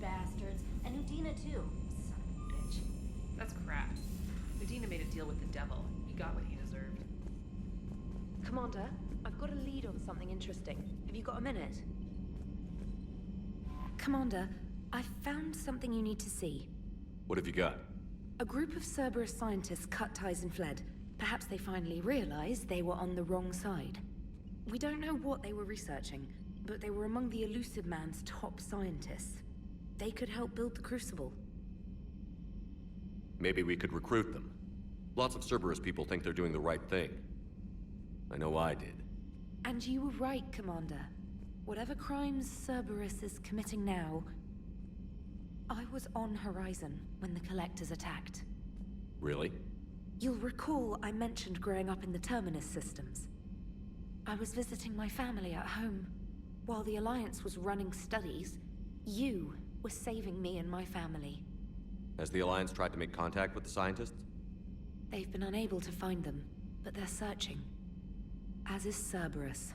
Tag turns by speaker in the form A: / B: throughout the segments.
A: bastards. And Udina, too. Son of a bitch.
B: That's crap. Medina made a deal with the devil. He got what he deserved.
C: Commander, I've got a lead on something interesting. Have you got a minute? Commander, I've found something you need to see.
D: What have you got?
C: A group of Cerberus scientists cut ties and fled. Perhaps they finally realized they were on the wrong side. We don't know what they were researching, but they were among the Elusive Man's top scientists. They could help build the Crucible.
D: Maybe we could recruit them. Lots of Cerberus people think they're doing the right thing. I know I did.
C: And you were right, Commander. Whatever crimes Cerberus is committing now, I was on Horizon when the Collectors attacked.
D: Really?
C: You'll recall I mentioned growing up in the Terminus systems. I was visiting my family at home. While the Alliance was running studies, you were saving me and my family.
D: Has the Alliance tried to make contact with the scientists?
C: They've been unable to find them, but they're searching. As is Cerberus.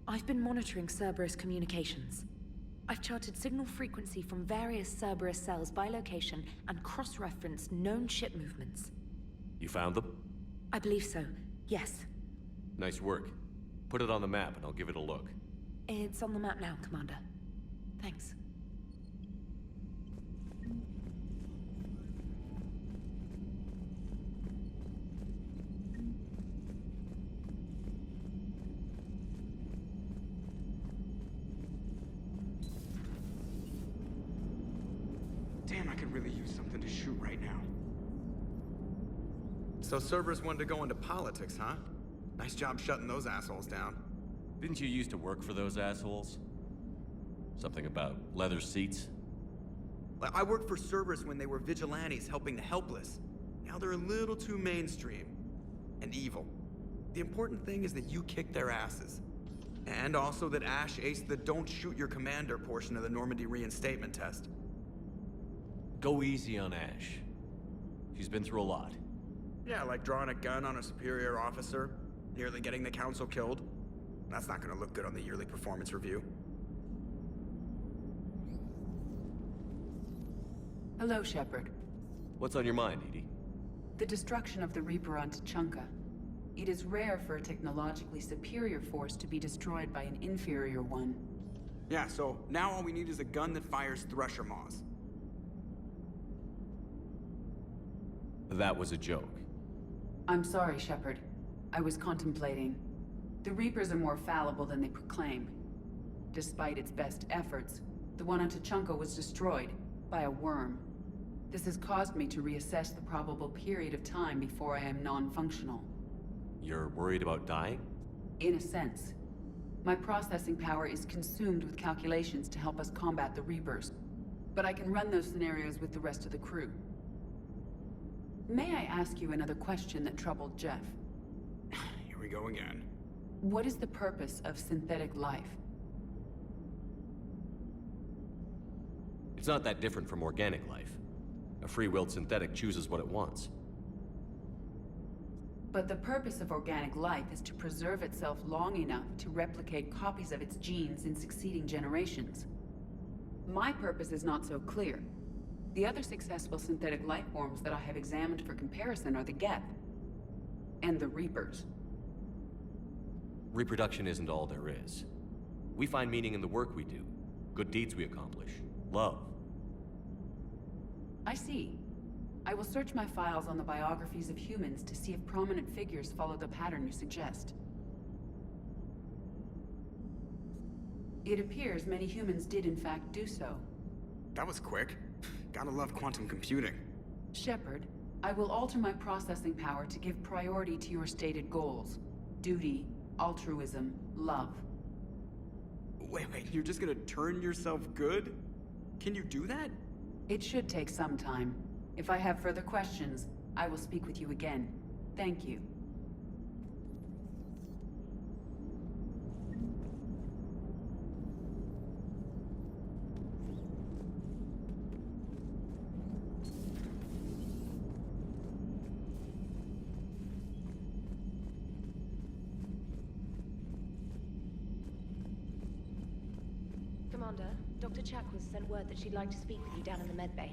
C: I've been monitoring Cerberus communications. I've charted signal frequency from various Cerberus cells by location and cross-referenced known ship movements.
D: You found them?
C: I believe so, yes.
D: Nice work. Put it on the map and I'll give it a look.
C: It's on the map now, Commander. Thanks.
E: Damn, I could really use something to shoot right now. So Cerberus wanted to go into politics, huh? Nice job shutting those assholes down.
D: Didn't you used to work for those assholes? Something about leather seats?
E: I worked for Cerberus when they were vigilantes helping the helpless. Now they're a little too mainstream. And evil. The important thing is that you kicked their asses. And also that Ash aced the don't shoot your commander portion of the Normandy reinstatement test.
D: Go easy on Ash. She's been through a lot.
E: Yeah, like drawing a gun on a superior officer, nearly getting the council killed. That's not gonna look good on the yearly performance review.
F: Hello, Shepard.
D: What's on your mind, EDI?
F: The destruction of the Reaper on Tuchanka. It is rare for a technologically superior force to be destroyed by an inferior one.
E: Yeah, so now all we need is a gun that fires Thresher Maws.
D: That was a joke.
F: I'm sorry, Shepard. I was contemplating. The Reapers are more fallible than they proclaim. Despite its best efforts, the one on Tuchanka was destroyed by a worm. This has caused me to reassess the probable period of time before I am non-functional.
D: You're worried about dying?
F: In a sense. My processing power is consumed with calculations to help us combat the Reapers. But I can run those scenarios with the rest of the crew. May I ask you another question that troubled Jeff?
E: Here we go again.
F: What is the purpose of synthetic life?
D: It's not that different from organic life. A free-willed synthetic chooses what it wants.
F: But the purpose of organic life is to preserve itself long enough to replicate copies of its genes in succeeding generations. My purpose is not so clear. The other successful synthetic life forms that I have examined for comparison are the Geth and the Reapers.
D: Reproduction isn't all there is. We find meaning in the work we do, good deeds we accomplish, love.
F: I see. I will search my files on the biographies of humans to see if prominent figures follow the pattern you suggest. It appears many humans did in fact do so.
E: That was quick. Gotta love quantum computing.
F: Shepard, I will alter my processing power to give priority to your stated goals. Duty, altruism, love.
E: Wait, you're just gonna turn yourself good? Can you do that?
F: It should take some time. If I have further questions, I will speak with you again. Thank you.
C: Commander, Dr. Dr. Chakwas sent word that she'd like to speak with you down in the medbay.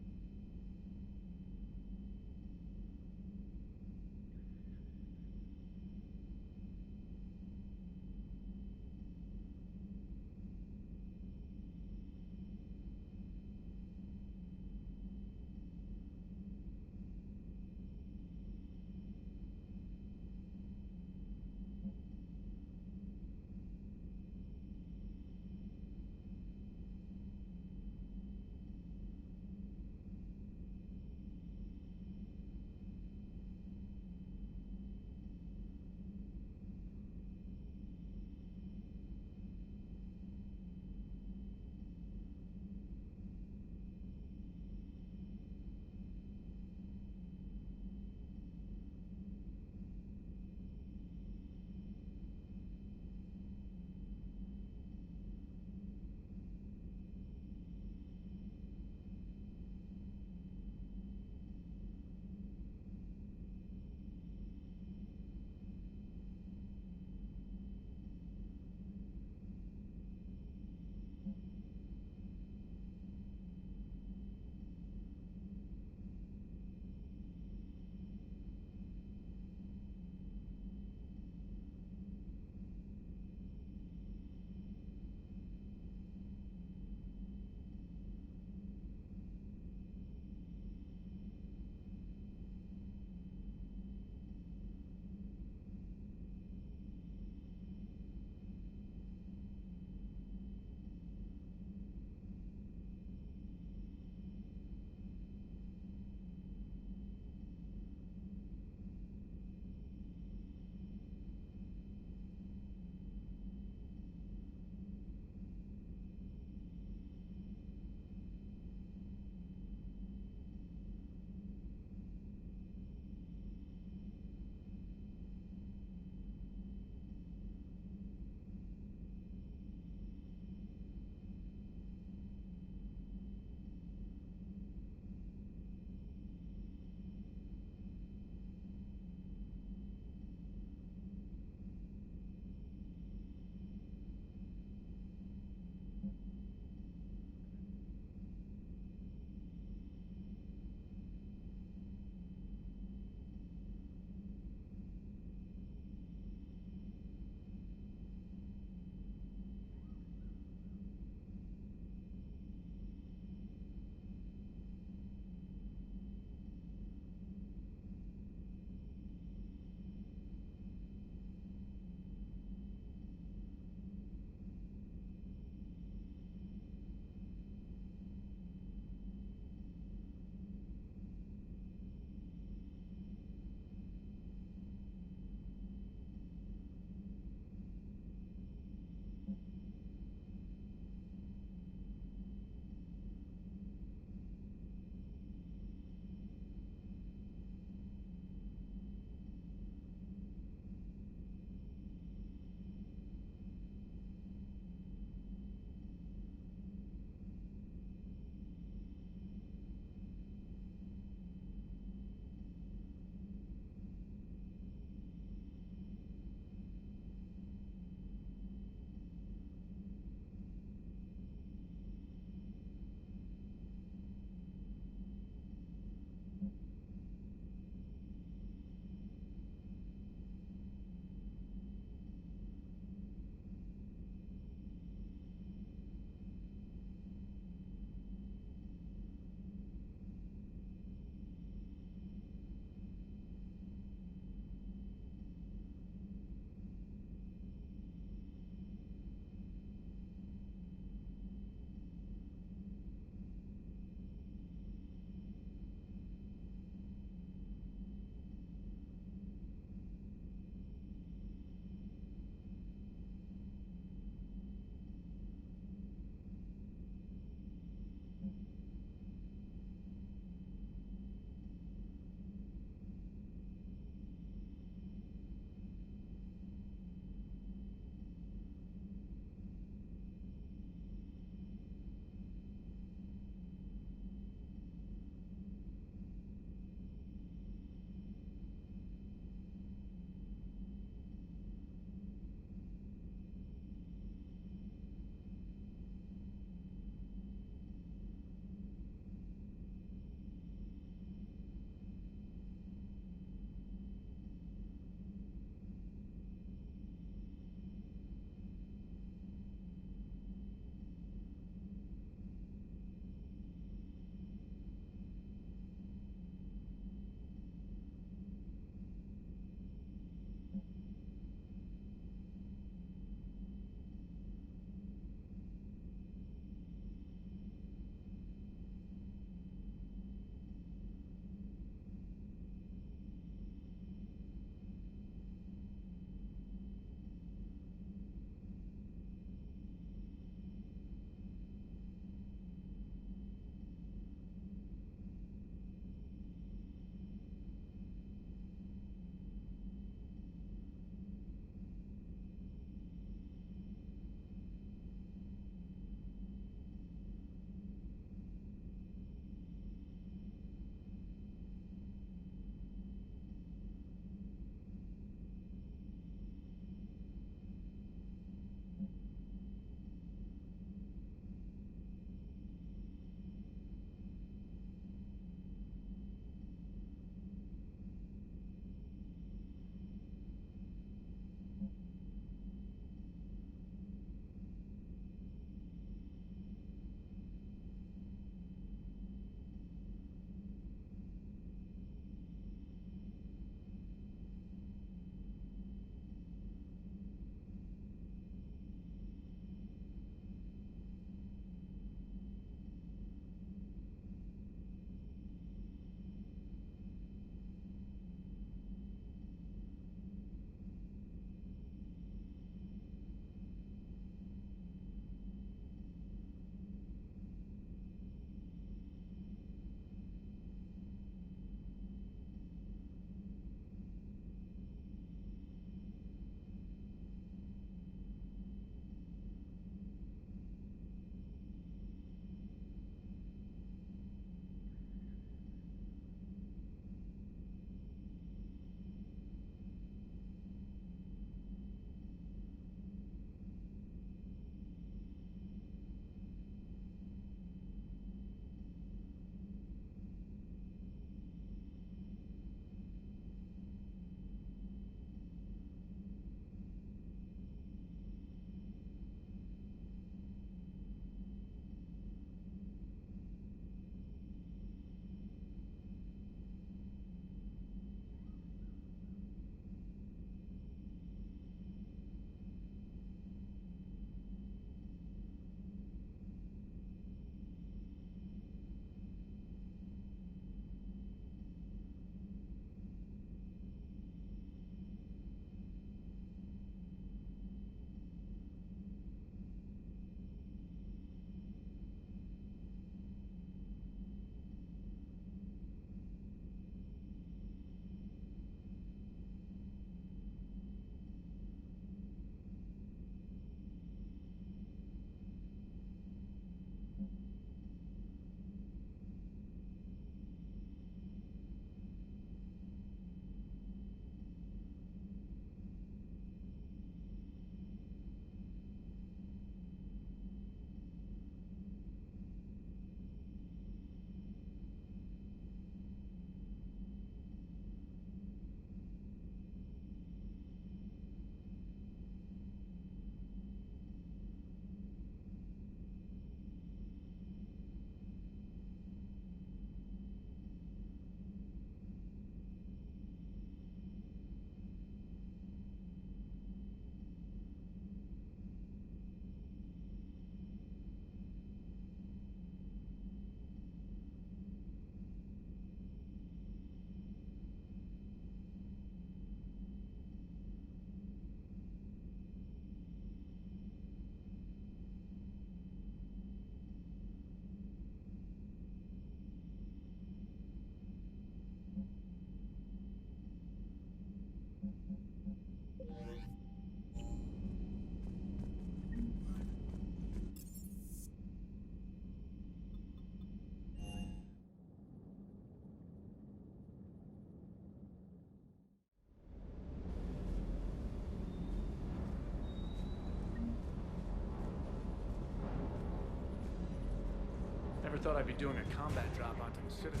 G: Never thought I'd be doing a combat drop onto the Citadel.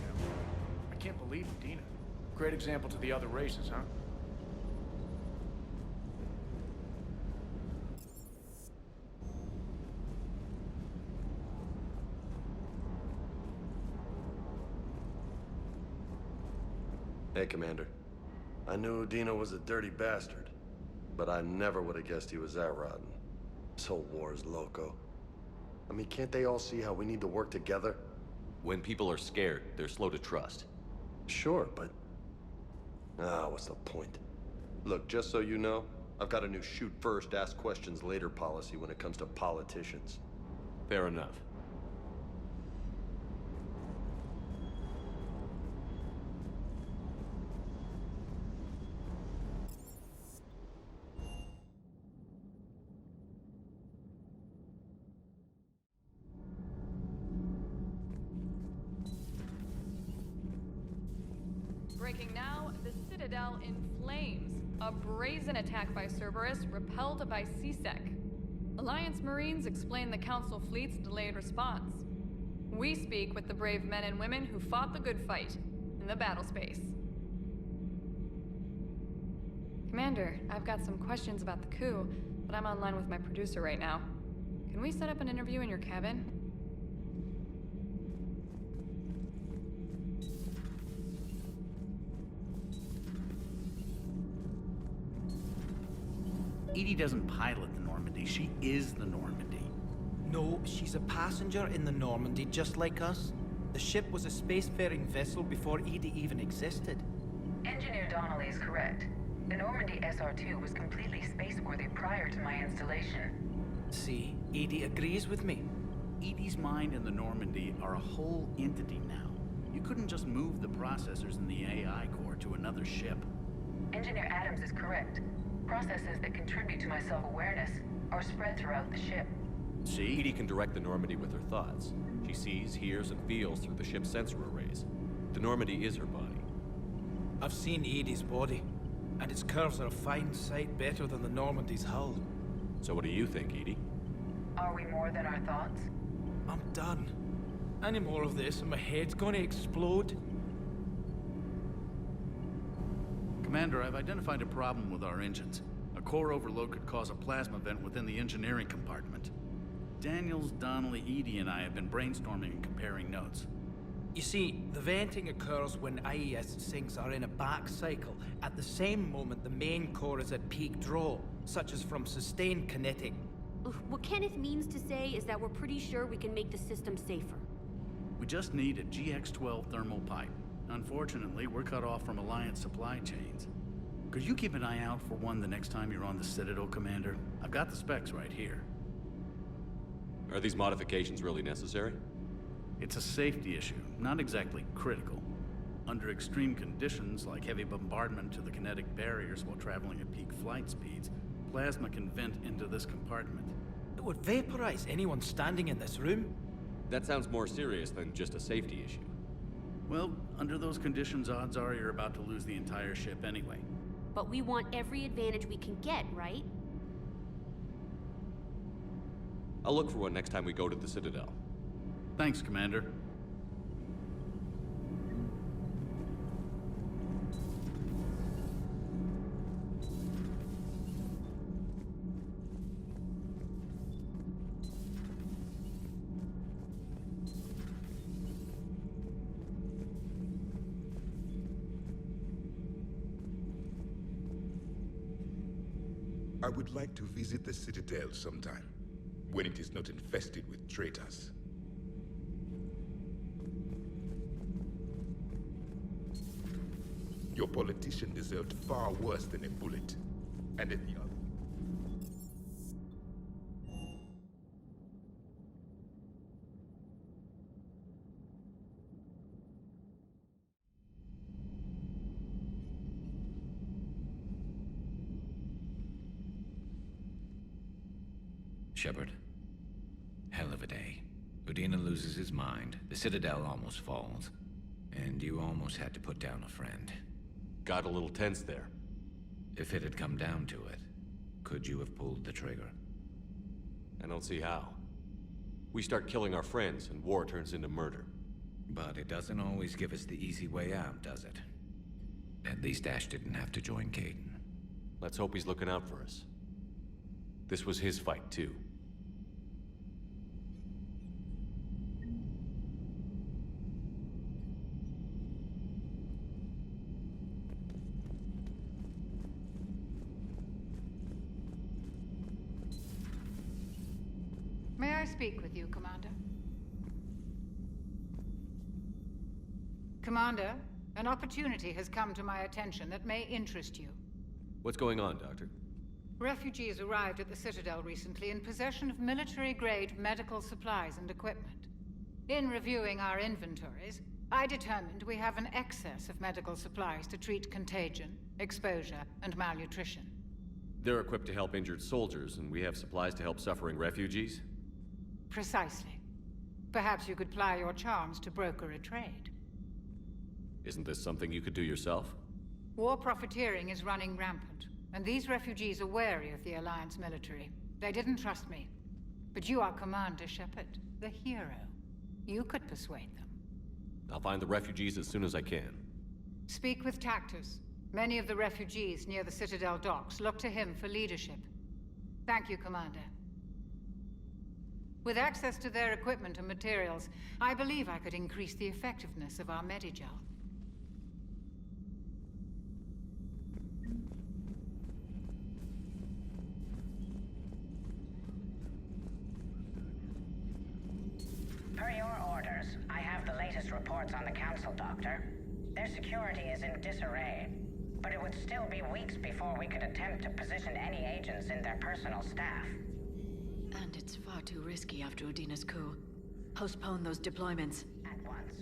G: I can't believe Udina. Great example to the other races, huh?
H: Hey, Commander. I knew Udina was a dirty bastard, but I never would have guessed he was that rotten. This whole war is loco. I mean, can't they all see how we need to work together?
D: When people are scared, they're slow to trust.
H: Sure, but... Ah, what's the point? Look, just so you know, I've got a new shoot first, ask questions later policy when it comes to politicians.
D: Fair enough.
I: Breaking now, the Citadel in flames. A brazen attack by Cerberus, repelled by C-Sec. Alliance Marines explain the Council fleet's delayed response. We speak with the brave men and women who fought the good fight in the battle space. Commander, I've got some questions about the coup, but I'm online with my producer right now. Can we set up an interview in your cabin?
J: EDI doesn't pilot the Normandy, she is the Normandy.
K: No, she's a passenger in the Normandy, just like us. The ship was a spacefaring vessel before EDI even existed.
F: Engineer Donnelly is correct. The Normandy SR-2 was completely spaceworthy prior to my installation.
K: See, EDI agrees with me.
J: EDI's mind and the Normandy are a whole entity now. You couldn't just move the processors in the AI core to another ship.
F: Engineer Adams is correct. Processes that contribute to my self-awareness are spread throughout the ship.
J: See?
D: EDI can direct the Normandy with her thoughts. She sees, hears, and feels through the ship's sensor arrays. The Normandy is her body.
K: I've seen EDI's body, and its curves are a fine sight better than the Normandy's hull.
D: So what do you think, EDI?
F: Are we more than our thoughts?
K: I'm done. Any more of this and my head's gonna explode.
J: Commander, I've identified a problem with our engines. A core overload could cause a plasma vent within the engineering compartment. Daniels, Donnelly, EDI, and I have been brainstorming and comparing notes.
K: You see, the venting occurs when IES sinks are in a back cycle, at the same moment the main core is at peak draw, such as from sustained kinetic.
L: What Kenneth means to say is that we're pretty sure we can make the system safer.
J: We just need a GX-12 thermal pipe. Unfortunately, we're cut off from Alliance supply chains. Could you keep an eye out for one the next time you're on the Citadel, Commander? I've got the specs right here.
D: Are these modifications really necessary?
J: It's a safety issue, not exactly critical. Under extreme conditions, like heavy bombardment to the kinetic barriers while traveling at peak flight speeds, plasma can vent into this compartment.
K: It would vaporize anyone standing in this room.
D: That sounds more serious than just a safety issue.
J: Well, under those conditions, odds are you're about to lose the entire ship anyway.
L: But we want every advantage we can get, right?
D: I'll look for one next time we go to the Citadel.
J: Thanks, Commander.
M: I would like to visit the Citadel sometime, when it is not infested with traitors. Your politician deserved far worse than a bullet. And at the other...
N: Shepard. Hell of a day. Udina loses his mind, the Citadel almost falls, and you almost had to put down a friend.
D: Got a little tense there.
N: If it had come down to it, could you have pulled the trigger?
D: I don't see how. We start killing our friends, and war turns into murder.
N: But it doesn't always give us the easy way out, does it? At least Ash didn't have to join Kaidan.
D: Let's hope he's looking out for us. This was his fight, too.
O: May I speak with you, Commander? Commander, an opportunity has come to my attention that may interest you.
D: What's going on, Doctor?
O: Refugees arrived at the Citadel recently in possession of military-grade medical supplies and equipment. In reviewing our inventories, I determined we have an excess of medical supplies to treat contagion, exposure, and malnutrition.
D: They're equipped to help injured soldiers, and we have supplies to help suffering refugees?
O: Precisely. Perhaps you could ply your charms to broker a trade.
D: Isn't this something you could do yourself?
O: War profiteering is running rampant, and these refugees are wary of the Alliance military. They didn't trust me. But you are Commander Shepard, the hero. You could persuade them.
D: I'll find the refugees as soon as I can.
O: Speak with Tactus. Many of the refugees near the Citadel docks look to him for leadership. Thank you, Commander. With access to their equipment and materials, I believe I could increase the effectiveness of our Medigel.
P: Per your orders, I have the latest reports on the Council, Doctor. Their security is in disarray, but it would still be weeks before we could attempt to position any agents in their personal staff.
C: And it's far too risky after Udina's coup. Postpone those deployments.
P: At once.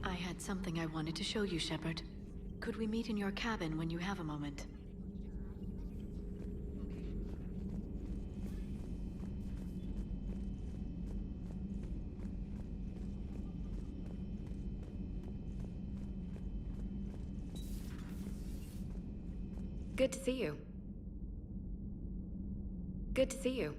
C: I had something I wanted to show you, Shepard. Could we meet in your cabin when you have a moment? Good to see you. Good to see you.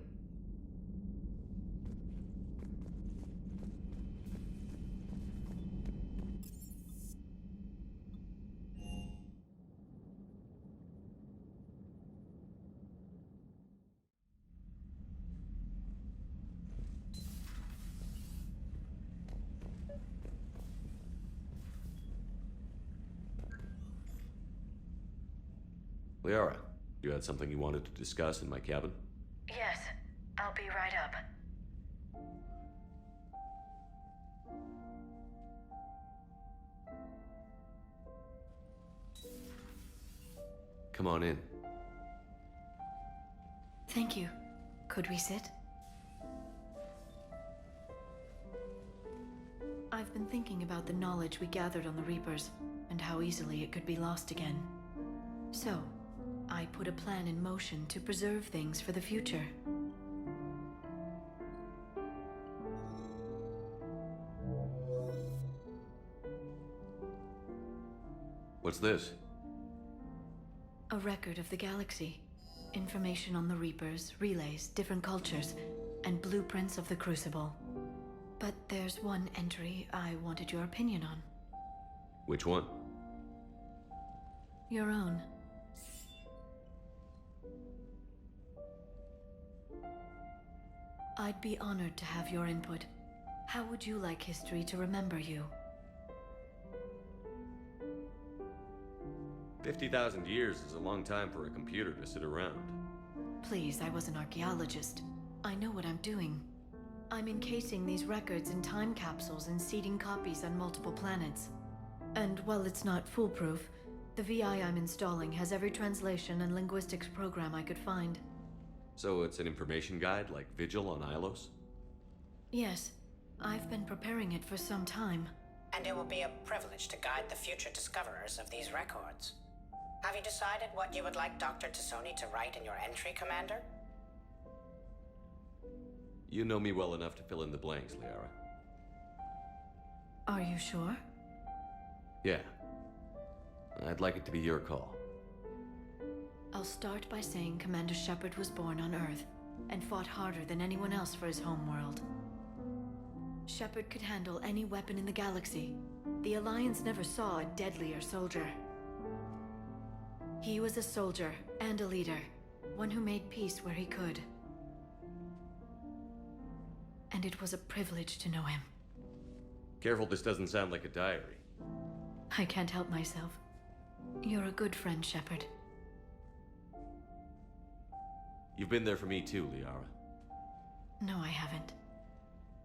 D: Liara, you had something you wanted to discuss in my cabin?
A: Yes, I'll be right up.
D: Come on in.
C: Thank you. Could we sit? I've been thinking about the knowledge we gathered on the Reapers, and how easily it could be lost again. So, I put a plan in motion to preserve things for the future.
D: What's this?
C: A record of the galaxy. Information on the Reapers, relays, different cultures, and blueprints of the Crucible. But there's one entry I wanted your opinion on.
D: Which one?
C: Your own.
A: I'd be honored to have your input. How would you like history to remember you?
D: 50,000 years is a long time for a computer to sit around.
A: Please, I was an archaeologist. I know what I'm doing. I'm encasing these records in time capsules and seeding copies on multiple planets. And while it's not foolproof, the VI I'm installing has every translation and linguistics program I could find.
D: So it's an information guide like Vigil on Ilos?
A: Yes, I've been preparing it for some time.
P: And it will be a privilege to guide the future discoverers of these records. Have you decided what you would like Dr. T'Soni to write in your entry, Commander?
D: You know me well enough to fill in the blanks, Liara.
A: Are you sure?
D: Yeah. I'd like it to be your call.
A: I'll start by saying Commander Shepard was born on Earth and fought harder than anyone else for his homeworld. Shepard could handle any weapon in the galaxy. The Alliance never saw a deadlier soldier. He was a soldier and a leader, one who made peace where he could. And it was a privilege to know him.
D: Careful, this doesn't sound like a diary.
A: I can't help myself. You're a good friend, Shepard.
D: You've been there for me too, Liara.
A: No, I haven't.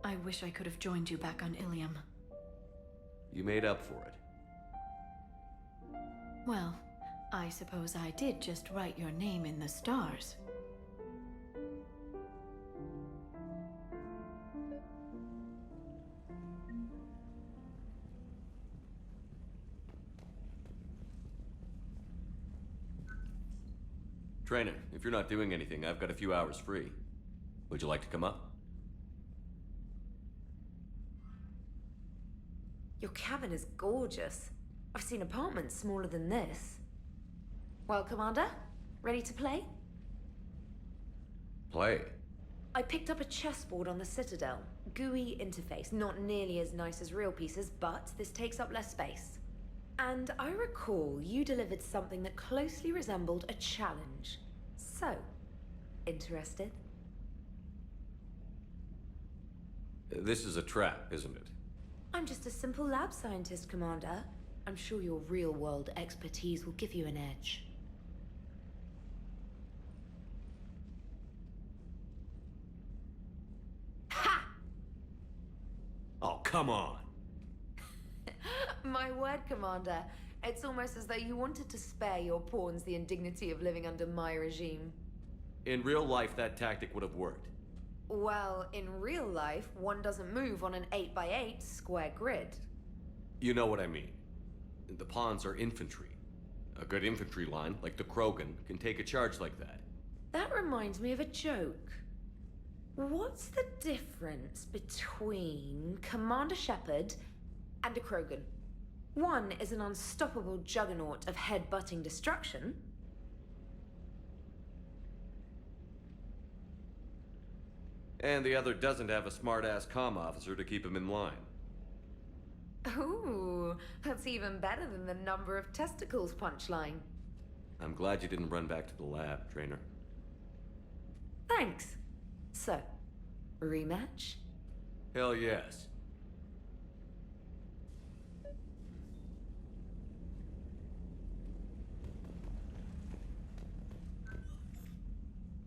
A: I wish I could have joined you back on Ilium.
D: You made up for it.
A: Well, I suppose I did just write your name in the stars.
D: Trainer, if you're not doing anything, I've got a few hours free. Would you like to come up?
C: Your cabin is gorgeous. I've seen apartments smaller than this. Well, Commander, ready to play?
D: Play?
C: I picked up a chessboard on the Citadel. GUI interface, not nearly as nice as real pieces, but this takes up less space. And I recall you delivered something that closely resembled a challenge. So, interested?
D: This is a trap, isn't it?
C: I'm just a simple lab scientist, Commander. I'm sure your real-world expertise will give you an edge. Ha!
D: Oh, come on!
C: My word, Commander. It's almost as though you wanted to spare your pawns the indignity of living under my regime.
D: In real life, that tactic would have worked.
C: Well, in real life, one doesn't move on an 8x8 square grid.
D: You know what I mean. The pawns are infantry. A good infantry line, like the Krogan, can take a charge like that.
C: That reminds me of a joke. What's the difference between Commander Shepard and a Krogan? One is an unstoppable juggernaut of head-butting destruction.
D: And the other doesn't have a smart-ass comm officer to keep him in line.
C: Ooh, that's even better than the number of testicles punchline.
D: I'm glad you didn't run back to the lab, Trainer.
C: Thanks. So, rematch?
D: Hell yes.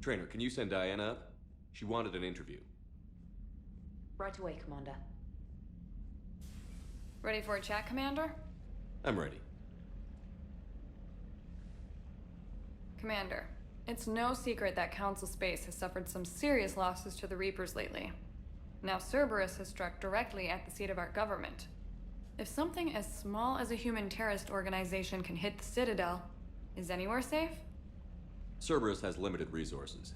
D: Trainer, can you send Diana up? She wanted an interview.
C: Right away, Commander.
I: Ready for a chat, Commander?
D: I'm ready.
I: Commander, it's no secret that Council Space has suffered some serious losses to the Reapers lately. Now Cerberus has struck directly at the seat of our government. If something as small as a human terrorist organization can hit the Citadel, is anywhere safe?
D: Cerberus has limited resources.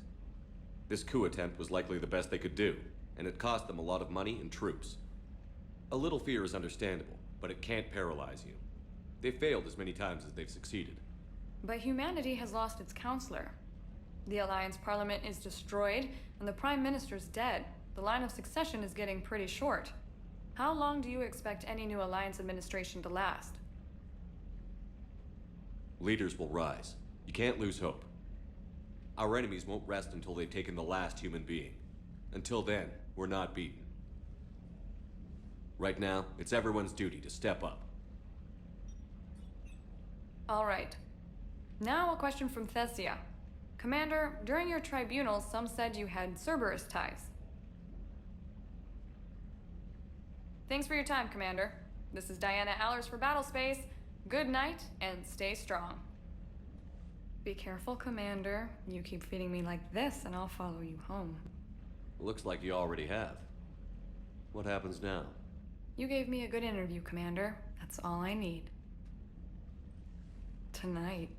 D: This coup attempt was likely the best they could do, and it cost them a lot of money and troops. A little fear is understandable, but it can't paralyze you. They've failed as many times as they've succeeded.
I: But humanity has lost its counselor. The Alliance Parliament is destroyed, and the Prime Minister's dead. The line of succession is getting pretty short. How long do you expect any new Alliance administration to last?
D: Leaders will rise. You can't lose hope. Our enemies won't rest until they've taken the last human being. Until then, we're not beaten. Right now, it's everyone's duty to step up.
I: All right. Now a question from Thessia. Commander, during your tribunal, some said you had Cerberus ties. Thanks for your time, Commander. This is Diana Allers for Battlespace. Good night, and stay strong. Be careful, Commander. You keep feeding me like this, and I'll follow you home.
D: Looks like you already have. What happens now?
I: You gave me a good interview, Commander. That's all I need. Tonight.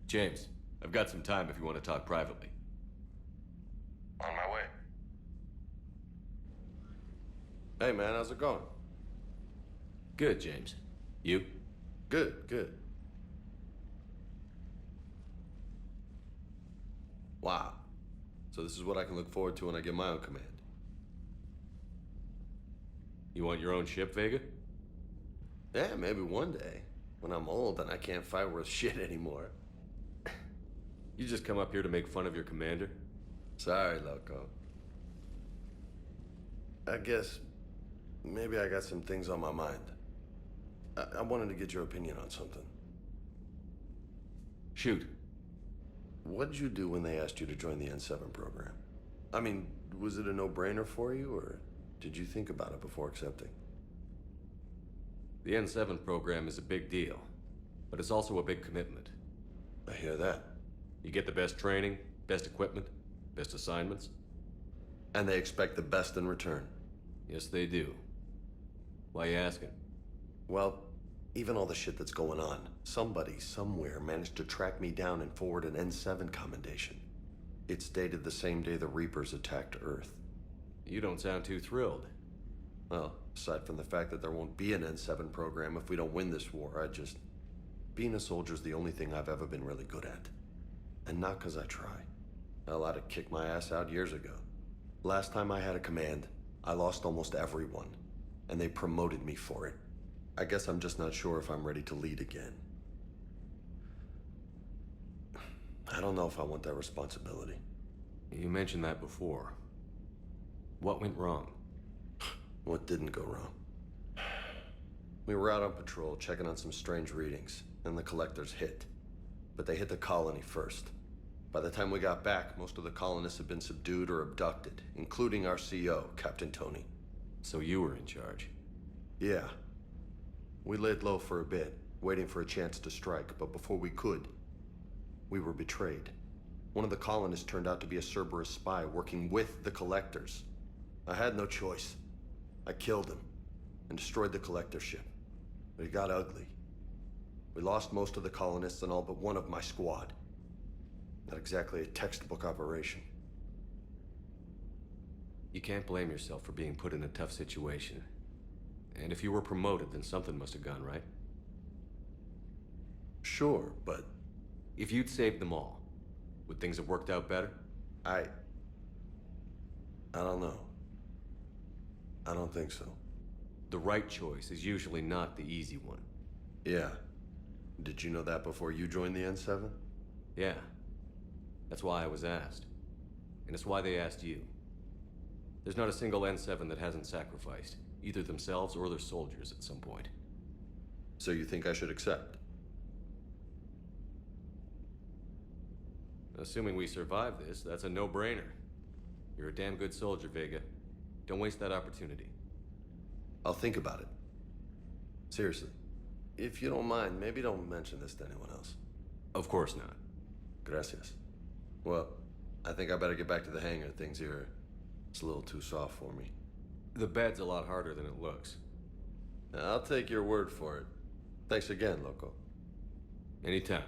D: James, I've got some time if you want to talk privately.
H: On my way. Hey man, how's it going?
D: Good, James. You?
H: Good. Wow. So this is what I can look forward to when I get my own command.
D: You want your own ship, Vega?
H: Yeah, maybe one day. When I'm old and I can't fight worth shit anymore.
D: You just come up here to make fun of your commander?
H: Sorry, Loco. I guess maybe I got some things on my mind. I wanted to get your opinion on something.
D: Shoot.
H: What'd you do when they asked you to join the N7 program? I mean, was it a no-brainer for you, or did you think about it before accepting?
D: The N7 program is a big deal, but it's also a big commitment.
H: I hear that.
D: You get the best training, best equipment, best assignments.
H: And they expect the best in return.
D: Yes, they do. Why you asking?
H: Well, even all the shit that's going on, somebody somewhere managed to track me down and forward an N7 commendation. It's dated the same day the Reapers attacked Earth.
D: You don't sound too thrilled.
H: Well, aside from the fact that there won't be an N7 program if we don't win this war, being a soldier's the only thing I've ever been really good at. And not because I try. Hell, I'd have kicked my ass out years ago. Last time I had a command, I lost almost everyone. And they promoted me for it. I guess I'm just not sure if I'm ready to lead again. I don't know if I want that responsibility.
D: You mentioned that before. What went wrong?
H: What didn't go wrong? We were out on patrol, checking on some strange readings, and the collectors hit. But they hit the colony first. By the time we got back, most of the colonists had been subdued or abducted, including our CO, Captain Tony.
D: So you were in charge?
H: Yeah. We laid low for a bit, waiting for a chance to strike, but before we could, we were betrayed. One of the colonists turned out to be a Cerberus spy working with the collectors. I had no choice. I killed him and destroyed the collector ship. But it got ugly. We lost most of the colonists and all but one of my squad. Not exactly a textbook operation.
D: You can't blame yourself for being put in a tough situation. And if you were promoted, then something must have gone right.
H: Sure, but...
D: If you'd saved them all, would things have worked out better?
H: I don't know. I don't think so.
D: The right choice is usually not the easy one.
H: Yeah. Did you know that before you joined the N7?
D: Yeah. That's why I was asked. And it's why they asked you. There's not a single N7 that hasn't sacrificed, either themselves or their soldiers at some point.
H: So you think I should accept?
D: Assuming we survive this, that's a no-brainer. You're a damn good soldier, Vega. Don't waste that opportunity.
H: I'll think about it. Seriously. If you don't mind, maybe don't mention this to anyone else.
D: Of course not.
H: Gracias. Well, I think I better get back to the hangar. Things here, it's a little too soft for me.
D: The bed's a lot harder than it looks.
H: I'll take your word for it. Thanks again, Loco.
D: Anytime.